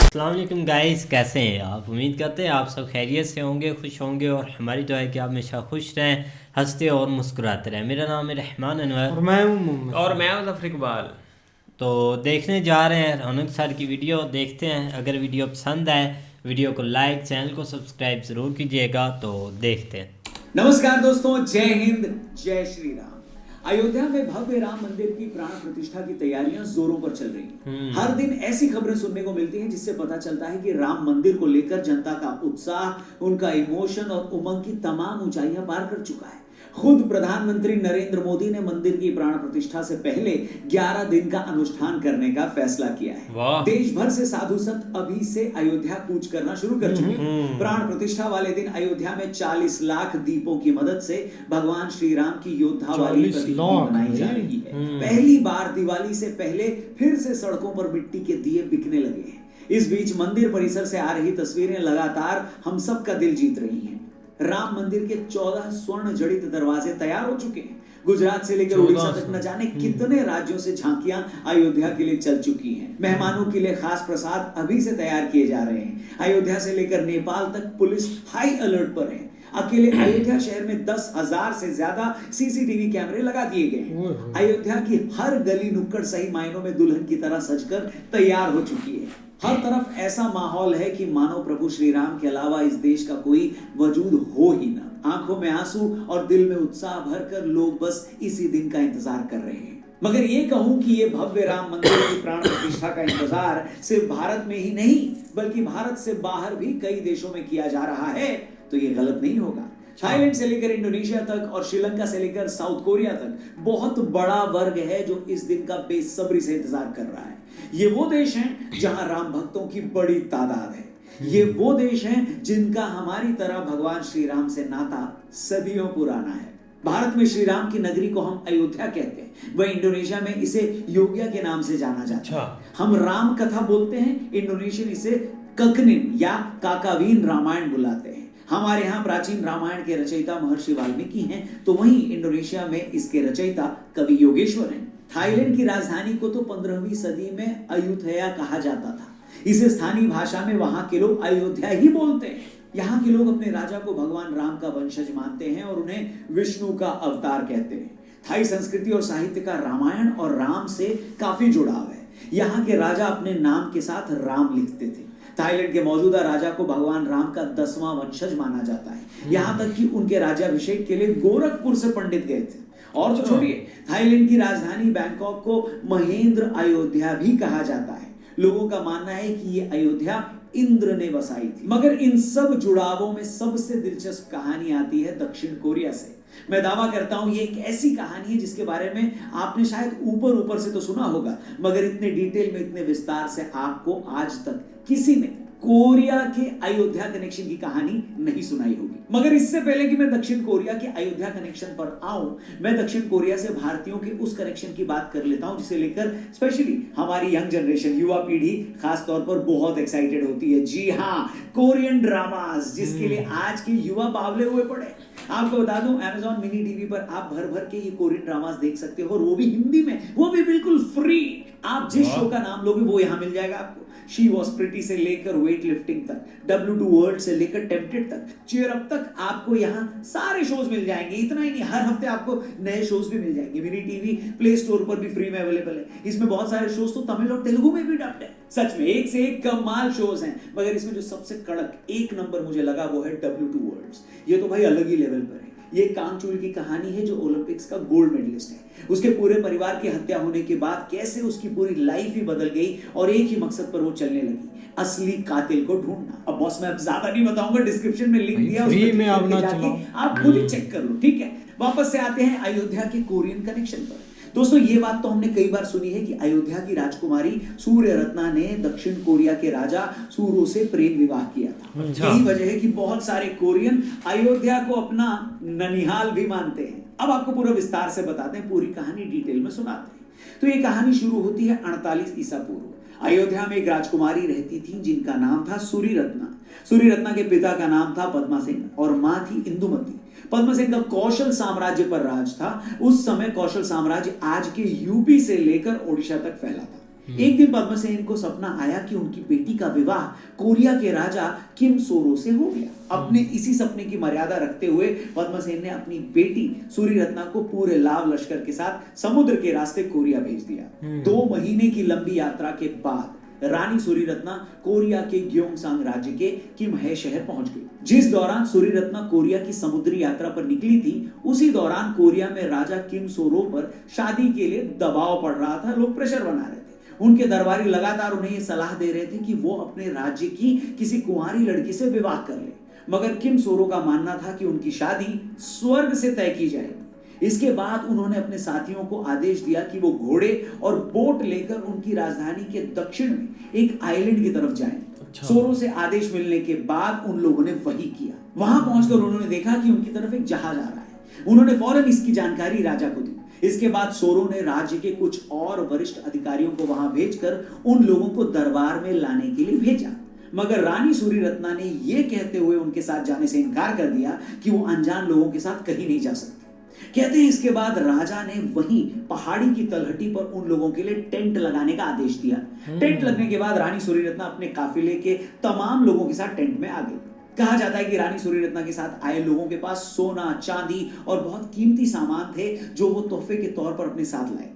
अस्सलामुअलैकुम गाइस, कैसे हैं आप? उम्मीद करते हैं आप सब खैरियत से होंगे, खुश होंगे और हमारी दुआ है कि आप हमेशा खुश रहें, हंसते और मुस्कुराते रहें। मेरा नाम है रहमान अनवर और मैं हूं मोहम्मद और मैं हूं ज़फ़र इकबाल। तो देखने जा रहे हैं रौनक सर की वीडियो। देखते हैं, अगर वीडियो पसंद आए वीडियो को लाइक, चैनल को सब्सक्राइब ज़रूर कीजिएगा। तो देखते हैं। नमस्कार दोस्तों, जय हिंद, जय श्री राम। अयोध्या में भव्य राम मंदिर की प्राण प्रतिष्ठा की तैयारियां जोरों पर चल रही हैं। हर दिन ऐसी खबरें सुनने को मिलती हैं जिससे पता चलता है कि राम मंदिर को लेकर जनता का उत्साह, उनका इमोशन और उमंग की तमाम ऊंचाइयां पार कर चुका है। खुद प्रधानमंत्री नरेंद्र मोदी ने मंदिर की प्राण प्रतिष्ठा से पहले 11 दिन का अनुष्ठान करने का फैसला किया है। देश भर से साधु संत अभी से अयोध्या कूच करना शुरू कर चुके हैं। प्राण प्रतिष्ठा वाले दिन अयोध्या में 40 लाख दीपों की मदद से भगवान श्री राम की योद्धा वाली प्रतिमा बनाई जा रही है। पहली बार दिवाली से पहले फिर से सड़कों पर मिट्टी के दिए बिकने लगे हैं। इस बीच मंदिर परिसर से आ रही तस्वीरें लगातार हम सबका दिल जीत रही हैं। राम मंदिर के 14 स्वर्ण जड़ित दरवाजे तैयार हो चुके हैं। गुजरात से लेकर उड़ीसा तक न जाने कितने राज्यों से झांकियां अयोध्या के लिए चल चुकी हैं। मेहमानों के लिए खास प्रसाद अभी से तैयार किए जा रहे हैं। अयोध्या से लेकर नेपाल तक पुलिस हाई अलर्ट पर है। अकेले अयोध्या शहर में 10,000 से ज्यादा सीसीटीवी कैमरे लगा दिए गए हैं। अयोध्या की हर गली नुक्कड़ सही मायनों में दुल्हन की तरह सजकर तैयार हो चुकी है। हर तरफ ऐसा माहौल है कि मानो प्रभु श्री राम के अलावा इस देश का कोई वजूद हो ही ना। आंखों में आंसू और दिल में उत्साह भरकर लोग बस इसी दिन का इंतजार कर रहे हैं। मगर ये कहूं कि ये भव्य राम मंदिर की प्राण प्रतिष्ठा का इंतजार सिर्फ भारत में ही नहीं बल्कि भारत से बाहर भी कई देशों में किया जा रहा है तो ये गलत नहीं होगा। थाईलैंड से लेकर इंडोनेशिया तक और श्रीलंका से लेकर साउथ कोरिया तक बहुत बड़ा वर्ग है जो इस दिन का बेसब्री से इंतजार कर रहा है। ये वो देश हैं जहां राम भक्तों की बड़ी तादाद है। ये वो देश हैं जिनका हमारी तरह भगवान श्री राम से नाता सदियों पुराना है। भारत में श्री राम की नगरी को हम अयोध्या कहते हैं, वह इंडोनेशिया में इसे योग्या के नाम से जाना जाता है। हम राम कथा बोलते हैं, इंडोनेशियन इसे ककनिन या काकावीन रामायण बुलाते हैं। हमारे यहाँ प्राचीन रामायण के रचयिता महर्षि वाल्मीकि हैं, तो वहीं इंडोनेशिया में इसके रचयिता कवि योगेश्वर हैं। थाईलैंड की राजधानी को तो 15वीं सदी में अयुथया कहा जाता था। इसे स्थानीय भाषा में वहां के लोग अयोध्या ही बोलते हैं। यहाँ के लोग अपने राजा को भगवान राम का वंशज मानते हैं और उन्हें विष्णु का अवतार कहते हैं। थाई संस्कृति और साहित्य का रामायण और राम से काफी जुड़ाव है। यहाँ के राजा अपने नाम के साथ राम लिखते थे। थाईलैंड के मौजूदा राजा को भगवान राम का 10वां वंशज माना जाता है। यहाँ तक कि उनके राज्याभिषेक के लिए गोरखपुर से पंडित गए थे। और तो छोड़िए, थाईलैंड की राजधानी बैंकॉक को महेंद्र अयोध्या भी कहा जाता है। लोगों का मानना है कि ये अयोध्या इंद्र ने बसाई थी। मगर इन सब जुड़ावों में सबसे दिलचस्प कहानी आती है दक्षिण कोरिया से। मैं दावा करता हूं ये एक ऐसी कहानी है जिसके बारे में आपने शायद ऊपर ऊपर से तो सुना होगा, मगर इतने डिटेल में, इतने विस्तार से आपको आज तक किसी ने कोरिया के अयोध्या कनेक्शन की कहानी नहीं सुनाई होगी। मगर इससे पहले कि मैं दक्षिण कोरिया के अयोध्या कनेक्शन पर आऊं, मैं दक्षिण कोरिया से भारतीयों के उस कनेक्शन की बात कर लेता हूं जिसे लेकर स्पेशली हमारी यंग जनरेशन, युवा पीढ़ी खास तौर पर बहुत एक्साइटेड होती है। जी हाँ, कोरियन ड्रामास, जिसके लिए आज के युवा बावले हुए पड़े। आपको बता दूं, Amazon मिनी टीवी पर आप भर भर के ये कोरियन ड्रामास देख सकते हो, और वो भी हिंदी में, वो भी बिल्कुल फ्री। आप जिस शो का नाम लोगे वो यहाँ मिल जाएगा आपको। शी वॉज प्रिटी से लेकर वेट लिफ्टिंग तक, W2 वर्ल्ड से लेकर टेम्पटेड तक, चीयर अप तक आपको यहाँ सारे शोज मिल जाएंगे। इतना ही नहीं, हर हफ्ते आपको नए शोज भी मिल जाएंगे। मिनी टीवी प्ले स्टोर पर भी फ्री में अवेलेबल है। इसमें बहुत सारे शोज तो तमिल और तेलुगु में भी डब्ड है। सच में एक से एक कमाल शोज हैं। मगर इसमें जो सबसे कड़क एक नंबर मुझे लगा वो है W2 वर्ल्ड। ये तो भाई अलग ही लेवल पर है। ये कांगचुल की कहानी है जो ओलंपिक्स का गोल्ड मेडलिस्ट है। उसके पूरे परिवार की हत्या होने के बाद कैसे उसकी पूरी लाइफ ही बदल गई और एक ही मकसद पर वो चलने लगी, असली कातिल को ढूंढना। अब बॉस मैं अब ज्यादा नहीं बताऊंगा, डिस्क्रिप्शन में लिंक दिया, आप खुद ही चेक कर लो, ठीक है। वापस से आते हैं अयोध्या के कोरियन कनेक्शन पर। दोस्तों ये बात तो हमने कई बार सुनी है कि अयोध्या की राजकुमारी सूर्य रत्ना ने दक्षिण कोरिया के राजा सूरो से प्रेम विवाह किया था। यही वजह है कि बहुत सारे कोरियन अयोध्या को अपना ननिहाल भी मानते हैं। अब आपको पूरा विस्तार से बताते हैं, पूरी कहानी डिटेल में सुनाते हैं। तो ये कहानी शुरू होती है 48 ईसा पूर्व। अयोध्या में एक राजकुमारी रहती थी जिनका नाम था सूरी रत्ना। सूरी रत्ना के पिता का नाम था पद्मा सिंह और माँ थी इंदुमती। पद्मसेन का कौशल साम्राज्य पर राज था। उस समय कौशल साम्राज्य आज के यूपी से लेकर ओडिशा तक फैला था। एक दिन पद्मसेन को सपना आया कि उनकी बेटी का विवाह कोरिया के राजा किम सोरो से हो गया। अपने इसी सपने की मर्यादा रखते हुए पद्मसेन ने अपनी बेटी सूर्यरत्ना को पूरे लाव लश्कर के साथ समुद्र के रास्ते कोरिया भेज दिया। 2 महीने की लंबी यात्रा के बाद रानी सूर्यरत्ना कोरिया के ग्योंगसांग राज्य के किमहे शहर पहुंच गई। जिस दौरान सूर्यरत्ना कोरिया की समुद्री यात्रा पर निकली थी, उसी दौरान कोरिया में राजा किम सोरो पर शादी के लिए दबाव पड़ रहा था। लोग प्रेशर बना रहे थे। उनके दरबारी लगातार उन्हें यह सलाह दे रहे थे कि वो अपने राज्य की किसी कुंवारी लड़की से विवाह कर ले, मगर किम सोरो का मानना था कि उनकी शादी स्वर्ग से तय की जाएगी। इसके बाद उन्होंने अपने साथियों को आदेश दिया कि वो घोड़े और बोट लेकर उनकी राजधानी के दक्षिण में एक आइलैंड की तरफ जाएं। सोरो से आदेश मिलने के बाद उन लोगों ने वही किया। वहां पहुंचकर उन्होंने देखा कि उनकी तरफ एक जहाज आ रहा है। उन्होंने फौरन इसकी जानकारी राजा को दी। इसके बाद सोरो ने राज्य के कुछ और वरिष्ठ अधिकारियों को वहां भेजकर उन लोगों को दरबार में लाने के लिए भेजा, मगर रानी सूर्यरत्ना ने यह कहते हुए उनके साथ जाने से इनकार कर दिया कि वो अनजान लोगों के साथ कहीं नहीं जा सकती। कहते हैं इसके बाद राजा ने वहीं पहाड़ी की तलहटी पर उन लोगों के लिए टेंट लगाने का आदेश दिया। टेंट लगने के बाद रानी सूर्यरत्ना अपने काफिले के तमाम लोगों के साथ टेंट में आ गई। कहा जाता है कि रानी सूर्यरत्ना के साथ आए लोगों के पास सोना, चांदी और बहुत कीमती सामान थे जो वो तोहफे के तौर पर अपने साथ लाए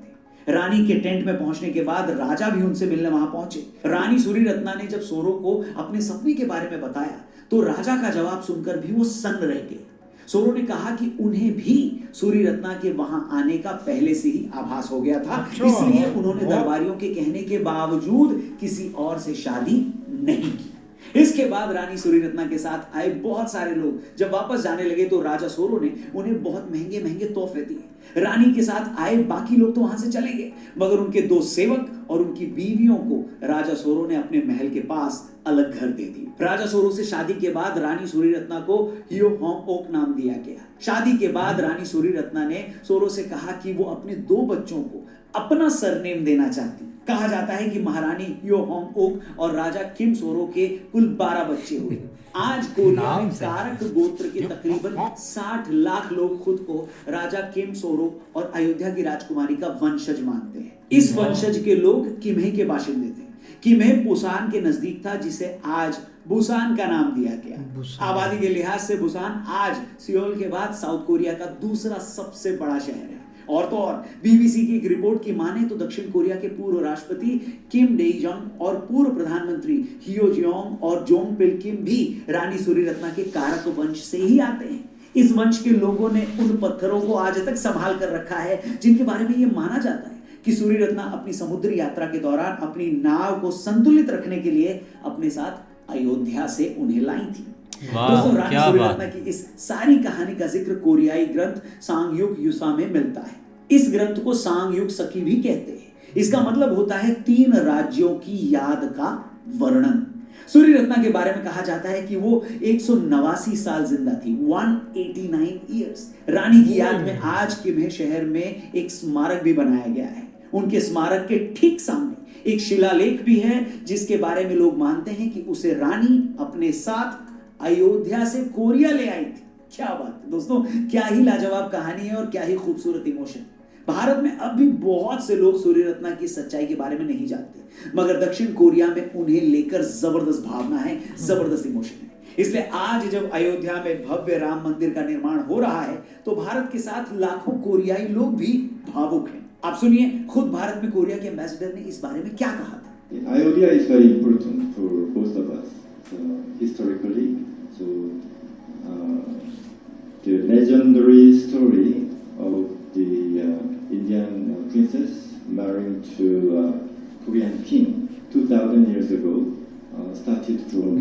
थे। रानी के टेंट में पहुंचने के बाद राजा भी उनसे मिलने वहां पहुंचे। रानी सूर्यरत्ना ने जब सोरो को अपने सपने के बारे में बताया तो राजा का जवाब सुनकर भी वो सन्न रह गए। सोरो ने कहा कि उन्हें भी सूर्यरत्ना के वहां आने का पहले से ही आभास हो गया था, इसलिए उन्होंने दरबारियों के कहने के बावजूद किसी और से शादी नहीं की। इसके बाद रानी सूर्यरत्ना के साथ आए बहुत सारे लोग जब वापस जाने लगे तो राजा सोरो ने उन्हें बहुत महंगे महंगे तोहफे दिए। रानी के साथ आए बाकी लोग तो वहां से चले गए, मगर उनके 2 सेवक और उनकी बीवियों को राजा सोरो ने अपने महल के पास अलग घर दे दी। राजा सोरो से शादी के बाद रानी सूर्यरत्ना को हियो होंग ओक नाम दिया गया। शादी के बाद रानी सूर्यरत्ना ने सोरो से कहा कि वो अपने 2 बच्चों को अपना सरनेम देना चाहती। कहा जाता है कि महारानी हियो होंग ओक और राजा किम सोरो के कुल 12 बच्चे हुए। आज कोरिया में कारक गोत्र के तकरीबन 60 लाख लोग खुद को राजा किम सोरो और अयोध्या की राजकुमारी का वंशज मानते हैं। इस वंशज के लोग किम्हे के बाशिंदे थे। किम्हे बुसान के नजदीक था, जिसे आज बुसान का नाम दिया गया। आबादी के लिहाज से बुसान आज सियोल के बाद साउथ कोरिया का दूसरा सबसे बड़ा शहर है। और तो और बीबीसी की एक रिपोर्ट की माने तो दक्षिण कोरिया के पूर्व राष्ट्रपति किम डे जंग और पूर्व प्रधानमंत्री हियो जियोंग और जोंग पिल किम भी रानी सूर्यरत्ना के कारक वंश से ही आते हैं। इस वंश के लोगों ने उन पत्थरों को आज तक संभाल कर रखा है जिनके बारे में यह माना जाता है कि सूर्यरत्ना अपनी समुद्री यात्रा के दौरान अपनी नाव को संतुलित रखने के लिए अपने साथ अयोध्या से उन्हें लाई थी। दोस्तों, रानी सूर्यरत्ना की इस सारी कहानी का जिक्र कोरियाई ग्रंथ सांगयुक युसा में मिलता है। इस ग्रंथ को सांगयुक सखी भी कहते हैं। इसका मतलब होता है 3 राज्यों की याद का वर्णन। सूर्यरत्ना के बारे में कहा जाता है कि वो 189 साल जिंदा थी, 189 ईयर्स। रानी की याद में आज किम्हे शहर में एक स्मारक भी बनाया गया है। उनके स्मारक के ठीक सामने एक शिलालेख भी है जिसके बारे में लोग मानते हैं कि उसे रानी अपने साथ अयोध्या से कोरिया ले आई थी। क्या बात है दोस्तों, क्या ही लाजवाब कहानी है और क्या ही खूबसूरत इमोशन। भारत में अब भी बहुत से लोग सूर्यरत्ना की सच्चाई के बारे में नहीं जानते, मगर दक्षिण कोरिया में उन्हें लेकर जबरदस्त भावना है, जबरदस्त इमोशन है। इसलिए आज जब अयोध्या में भव्य राम मंदिर का निर्माण हो रहा है तो भारत के साथ लाखों कोरियाई लोग भी भावुक हैं। आप सुनिए खुद भारत में कोरिया के एम्बेसडर ने इस बारे में क्या कहा था। Ayodhya is very important for both of us historically. So the legendary story of the Indian princess marrying to Korean king 2000 years ago started from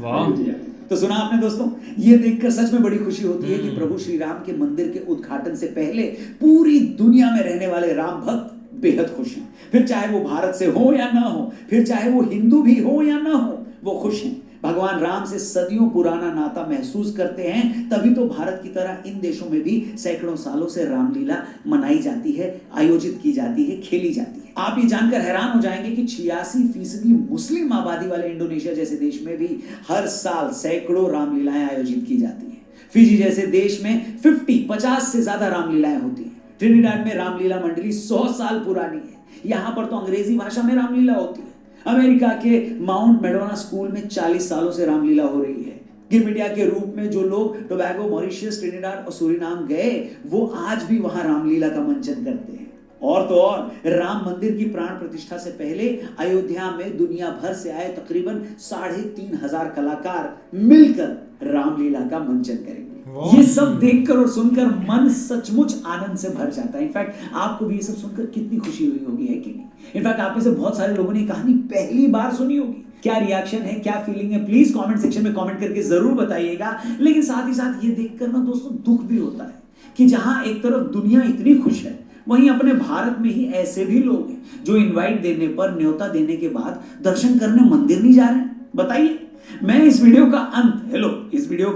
Ayodhya. तो सुना आपने दोस्तों, ये देखकर सच में बड़ी खुशी होती है कि प्रभु श्री राम के मंदिर के उद्घाटन से पहले पूरी दुनिया में रहने वाले राम भक्त बेहद खुश हैं। फिर चाहे वो भारत से हो या ना हो, फिर चाहे वो हिंदू भी हो या ना हो, वो खुश हैं। भगवान राम से सदियों पुराना नाता महसूस करते हैं, तभी तो भारत की तरह इन देशों में भी सैकड़ों सालों से रामलीला मनाई जाती है, आयोजित की जाती है, खेली जाती है। आप ये जानकर हैरान हो जाएंगे कि 86% मुस्लिम आबादी वाले इंडोनेशिया जैसे देश में भी हर साल सैकड़ों रामलीलाएं आयोजित की जाती है। फिजी जैसे देश में 50 से ज्यादा रामलीलाएं होती हैं। ट्रिनिडाड में रामलीला मंडली 100 साल पुरानी है। यहां पर तो अंग्रेजी भाषा में रामलीला होती है। अमेरिका के माउंट मेडोना स्कूल में 40 सालों से रामलीला हो रही है। गिर मीडिया के रूप में जो लोग टोबैगो, मॉरिशस, ट्रिनिडाड और सूरीनाम गए, वो आज भी वहां रामलीला का मंचन करते हैं। और तो और राम मंदिर की प्राण प्रतिष्ठा से पहले अयोध्या में दुनिया भर से आए तकरीबन 3,500 कलाकार मिलकर रामलीला का मंचन करेंगे। ये सब देखकर और सुनकर मन सचमुच आनंद से भर जाता है। इनफैक्ट आपको भी ये सब सुनकर कितनी खुशी हुई होगी, है कि नहीं? इनफैक्ट आप में से बहुत सारे लोगों ने कहानी पहली बार सुनी होगी। क्या रिएक्शन है, क्या फीलिंग है, प्लीज कमेंट सेक्शन में कमेंट करके जरूर बताइएगा। लेकिन साथ ही साथ ये देखकर ना दोस्तों दुख भी होता है कि जहां एक तरफ दुनिया इतनी खुश है, वहीं अपने भारत में ही ऐसे भी लोग हैं जो इनवाइट देने पर, न्योता देने के बाद दर्शन करने मंदिर नहीं जा रहे हैं। बताइए, मैं इस वीडियो का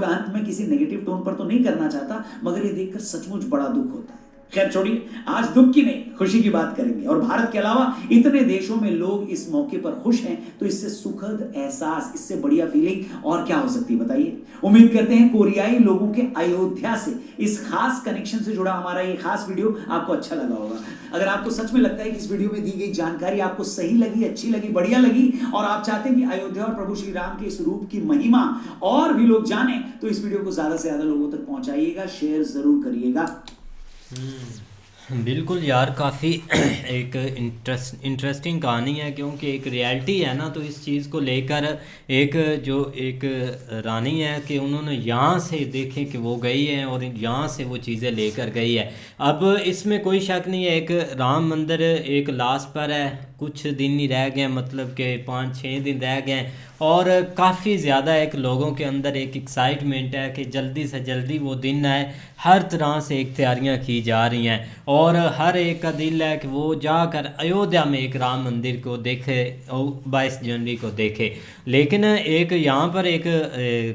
अंत में किसी नेगेटिव टोन पर तो नहीं करना चाहता, मगर ये देखकर सचमुच बड़ा दुख होता है। खैर छोड़िए, आज दुख की नहीं खुशी की बात करेंगे। और भारत के अलावा इतने देशों में लोग इस मौके पर खुश हैं, तो इससे सुखद एहसास, इससे बढ़िया फीलिंग और क्या हो सकती है, बताइए। उम्मीद करते हैं कोरियाई लोगों के अयोध्या से इस खास कनेक्शन से जुड़ा हमारा ये खास वीडियो आपको अच्छा लगा होगा। अगर आपको सच में लगता है कि इस वीडियो में दी गई जानकारी आपको सही लगी, अच्छी लगी, बढ़िया लगी, और आप चाहते हैं कि अयोध्या और प्रभु श्री राम के इस रूप की महिमा और भी लोग जाने, तो इस वीडियो को ज्यादा से ज्यादा लोगों तक पहुंचाइएगा, शेयर जरूर करिएगा। बिल्कुल यार, काफ़ी एक इंटरेस्टिंग कहानी है, क्योंकि एक रियलिटी है ना, तो इस चीज़ को लेकर एक रानी है कि उन्होंने यहाँ से देखें कि वो गई है और यहाँ से वो चीज़ें लेकर गई है। अब इसमें कोई शक नहीं है, एक राम मंदिर एक लास्ट पर है, कुछ दिन ही रह गए, मतलब कि 5-6 दिन रह गए, और काफ़ी ज़्यादा एक लोगों के अंदर एक एक्साइटमेंट है कि जल्दी से जल्दी वो दिन आए। हर तरह से एक तैयारियां की जा रही हैं और हर एक का दिल है कि वो जाकर अयोध्या में एक राम मंदिर को देखे और 22 जनवरी को देखे। लेकिन एक यहाँ पर एक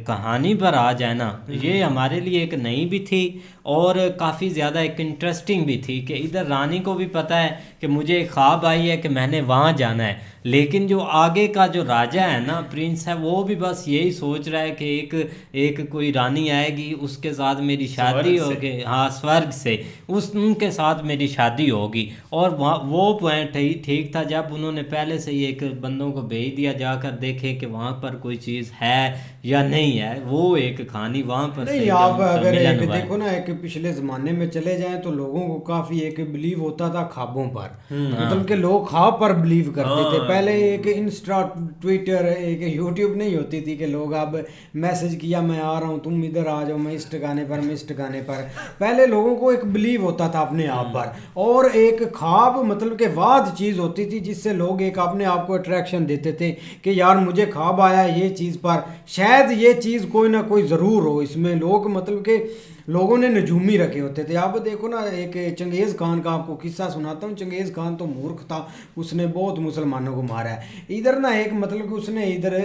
कहानी पर आ जाए ना, ये हमारे लिए एक नई भी थी और काफ़ी ज़्यादा एक इंटरेस्टिंग भी थी कि इधर रानी को भी पता है कि मुझे एक ख्वाब आई है कि मैंने वहाँ जाना है, लेकिन जो आगे का जो राजा है ना, प्रिंस है, वो भी बस यही सोच रहा है कि एक कोई रानी आएगी, उसके साथ मेरी शादी होगी, हाँ स्वर्ग से उनके साथ मेरी शादी होगी। और वहाँ वो पॉइंट ठीक था जब उन्होंने पहले से ही एक बंदों को भेज दिया जाकर देखे कि वहाँ पर कोई चीज़ है या नहीं है। वो एक कहानी वहाँ पर नहीं, आप अगर एक देखो ना, एक पिछले ज़माने में चले जाएं तो लोगों को काफ़ी एक बिलीव होता था ख्वाबों पर, मतलब कि लोग ख्वाब पर बिलीव करते थे। पहले एक इंस्टा, ट्विटर, एक यूट्यूब नहीं होती थी कि लोग अब मैसेज किया मैं आ रहा हूँ, तुम इधर आ जाओ, मैं इस ठिकाने पर, मैं इस ठिकाने पर। पहले लोगों को एक बिलीव होता था अपने आप पर, और एक ख्वाब मतलब के वाद चीज़ होती थी जिससे लोग एक अपने आप को अट्रैक्शन देते थे कि यार मुझे ख्वाब आया ये चीज़ पर, शायद ये चीज़ कोई ना कोई ज़रूर हो इसमें। लोग मतलब के लोगों ने नजूमी रखे होते थे। आप देखो ना, एक चंगेज़ खान का आपको किस्सा सुनाता हूँ। चंगेज़ खान तो मूर्ख था, उसने बहुत मुसलमानों को मारा है। इधर ना एक मतलब कि उसने इधर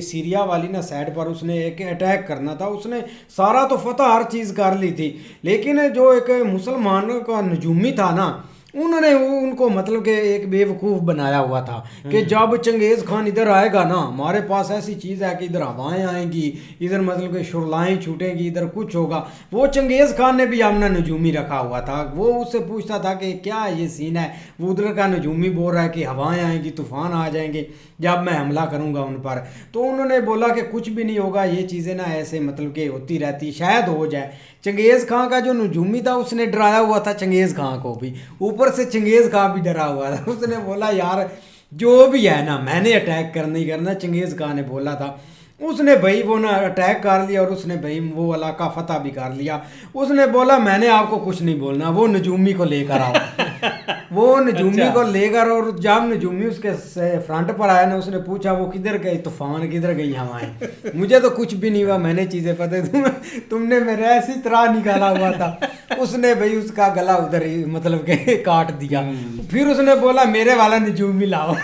सीरिया वाली ना साइड पर उसने एक अटैक करना था, उसने सारा तो फतह हर चीज़ कर ली थी, लेकिन जो एक मुसलमानों का नजूमी था ना, उन्होंने उनको मतलब कि एक बेवकूफ़ बनाया हुआ था कि जब चंगेज़ खान इधर आएगा ना, हमारे पास ऐसी चीज़ है कि इधर हवाएं आएंगी, इधर मतलब कि शुरलाएँ छूटेंगी, इधर कुछ होगा। वो चंगेज़ खान ने भी अपना नजूमी रखा हुआ था। वो उससे पूछता था कि क्या ये सीन है, वो उधर का नजूमी बोल रहा है कि हवाएं आएंगी, तूफ़ान आ जाएंगे जब मैं हमला करूँगा उन पर। तो उन्होंने बोला कि कुछ भी नहीं होगा, ये चीज़ें ना ऐसे मतलब कि होती रहती, शायद हो जाए। चंगेज़ खान का जो नजूमी था उसने डराया हुआ था चंगेज़ खान को भी, ऊपर से चंगेज़ खान भी डरा हुआ था। उसने बोला यार जो भी है ना, मैंने अटैक करना ही करना। चंगेज़ खान ने बोला था, उसने भाई वो ना अटैक कर लिया और उसने भाई वो इलाका फतह भी कर लिया। उसने बोला मैंने आपको कुछ नहीं बोलना, वो नजूमी को लेकर आओ। वो नजूमी को लेकर, और जब नजूमी उसके फ्रंट पर आया ना, उसने पूछा वो किधर गई, तूफान किधर गई हवाएं? मुझे तो कुछ भी नहीं हुआ, मैंने चीज़ें पता तुमने मेरे ऐसी तरह निकाला हुआ था। उसने भाई उसका गला उधर ही मतलब के काट दिया। फिर उसने बोला मेरे वाला नजूमी लाओ।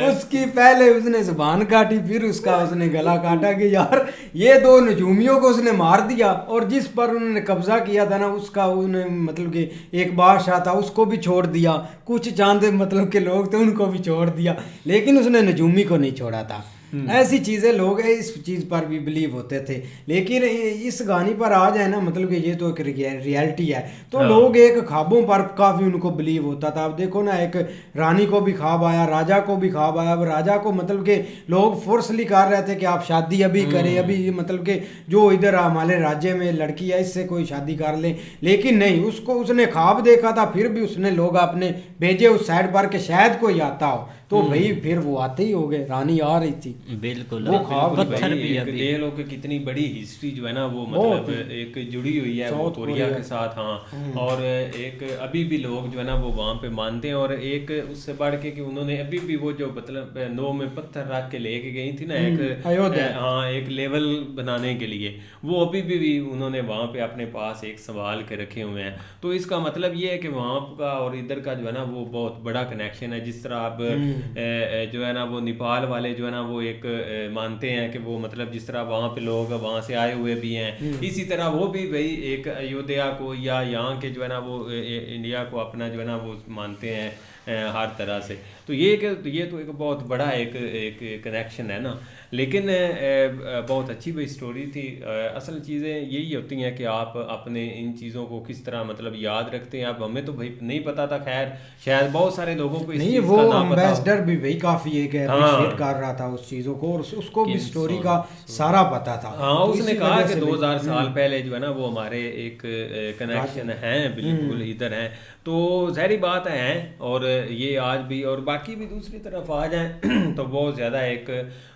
उसकी पहले उसने जुबान काटी, फिर उसका उसने गला काटा कि यार ये दो नजूमियों को उसने मार दिया, और जिस पर उन्होंने कब्जा किया था ना, उसका उन्हें मतलब कि एक बादशाह था उसको भी छोड़ दिया, कुछ चांद मतलब के लोग थे उनको भी छोड़ दिया, लेकिन उसने नजूमी को नहीं छोड़ा था। ऐसी चीजें लोग इस चीज पर भी बिलीव होते थे। लेकिन इस कहानी पर आ जाए ना, मतलब कि ये तो एक रियलिटी है, तो लोग एक ख्वाबों पर काफी उनको बिलीव होता था। अब देखो ना, एक रानी को भी ख्वाब आया, राजा को भी ख्वाब आया। अब राजा को मतलब कि लोग फोर्सली कर रहे थे कि आप शादी अभी करें, अभी मतलब कि जो इधर हमारे राज्य में लड़की है इससे कोई शादी कर ले। लेकिन नहीं, उसने ख्वाब देखा था, फिर भी उसने लोग अपने भेजे उस साइड पर के शायद कोई आता हो, तो भाई फिर वो आते ही हो गए। रानी आ रही थी, बिल्कुल वो ख्वाब पत्थर भी अभी देख लो कि कितनी बड़ी हिस्ट्री जो है ना वो मतलब एक जुड़ी हुई है वो कोरिया के साथ। हाँ, और एक अभी भी लोग जो है ना वो वहाँ पे मानते हैं। और एक उससे बढ़ के कि उन्होंने अभी भी वो जो मतलब 9 में पत्थर रख के लेके गई थी ना एक हाँ एक लेवल बनाने के लिए, वो अभी भी उन्होंने वहाँ पे अपने पास एक संभाल के रखे हुए हैं। तो इसका मतलब ये है कि वहाँ का और इधर का जो है ना वो बहुत बड़ा कनेक्शन है। जिस तरह आप जो है ना वो नेपाल वाले जो है ना वो एक मानते हैं कि वो मतलब जिस तरह वहाँ पे लोग वहाँ से आए हुए भी हैं, इसी तरह वो भी भाई एक अयोध्या को या यहाँ के जो है ना वो इंडिया को अपना जो है ना वो मानते हैं हर तरह से। तो ये तो एक बहुत बड़ा एक कनेक्शन है ना। लेकिन बहुत अच्छी भाई स्टोरी थी। असल चीज़ें यही होती हैं कि आप अपने इन चीज़ों को किस तरह मतलब याद रखते हैं। अब हमें तो भाई नहीं पता था, खैर शायद बहुत सारे लोगों को इस नहीं, चीज़ वो का ना पता हो। एम्बेसडर भी भाई काफी एक अप्रिशिएट कर रहा था उस चीजों को, और उसको भी स्टोरी का सारा पता था। हाँ, तो उसने इसी कहा वजह कि से 2000 साल पहले जो है ना वो हमारे एक कनेक्शन है, बिल्कुल इधर है। तो जहरी बात है। और ये आज भी और बाकी भी दूसरी तरफ आ जाए तो बहुत ज़्यादा एक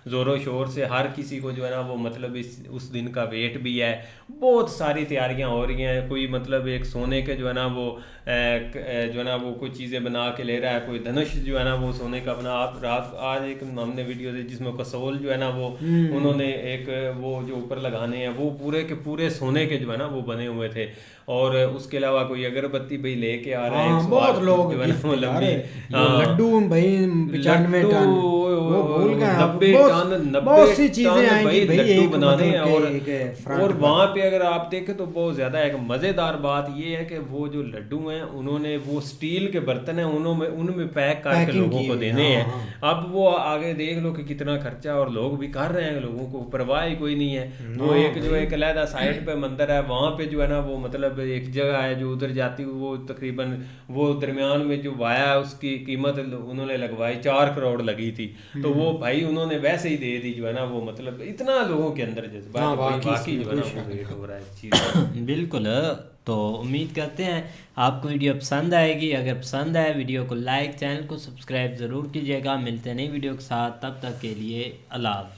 ज़ोरों शोर से हर किसी को जो है ना वो मतलब उस दिन का वेट भी है। बहुत सारी तैयारियां हो रही हैं। कोई मतलब एक सोने के जो है ना वो जो है ना वो कुछ चीज़ें बना के ले रहा है। कोई धनुष जो है ना वो सोने का बना, आप रात आज एक हमने वीडियो दी जिसमें कसोल जो है ना वो उन्होंने एक वो जो ऊपर लगाने हैं वो पूरे के पूरे सोने के जो है ना वो बने हुए थे। और उसके अलावा कोई अगरबत्ती भाई लेके आ रहे हैं, बहुत लोग जो है ना वो लंबी लड्डू भाई 95 टन, वो भूल गए आप, 90 बहुत सी चीजें आएंगी भाई लड्डू एक बनाने हैं। मतलब और वहाँ पे अगर आप देखें तो बहुत ज़्यादा एक मज़ेदार बात ये है कि वो जो लड्डू हैं उन्होंने वो स्टील के बर्तन हैं उनमें पैक करके लोगों को देने हैं। अब वो आगे देख लो कि कितना खर्चा, और लोग भी कर रहे हैं, लोगों को परवाह ही कोई नहीं है। वो एक जो एक अलहदा साइड पे मंदिर है वहाँ पे जो है ना वो मतलब एक जगह है जो उधर जाती हुई वो तकरीबन वो दरमियान में जो वाया उसकी कीमत उन्होंने लगवाई 4 करोड़ लगी थी। तो वो भाई उन्होंने वैसे ही दे दी जो है ना वो मतलब इतना लोगों के अंदर जज्बा बाकी जो है ना वो वेट हो रहा है इस चीज़। बिल्कुल। तो उम्मीद करते हैं आपको वीडियो पसंद आएगी। अगर पसंद आए वीडियो को लाइक, चैनल को सब्सक्राइब ज़रूर कीजिएगा। मिलते हैं नई वीडियो के साथ, तब तक के लिए अल्लाह हाफ़िज़।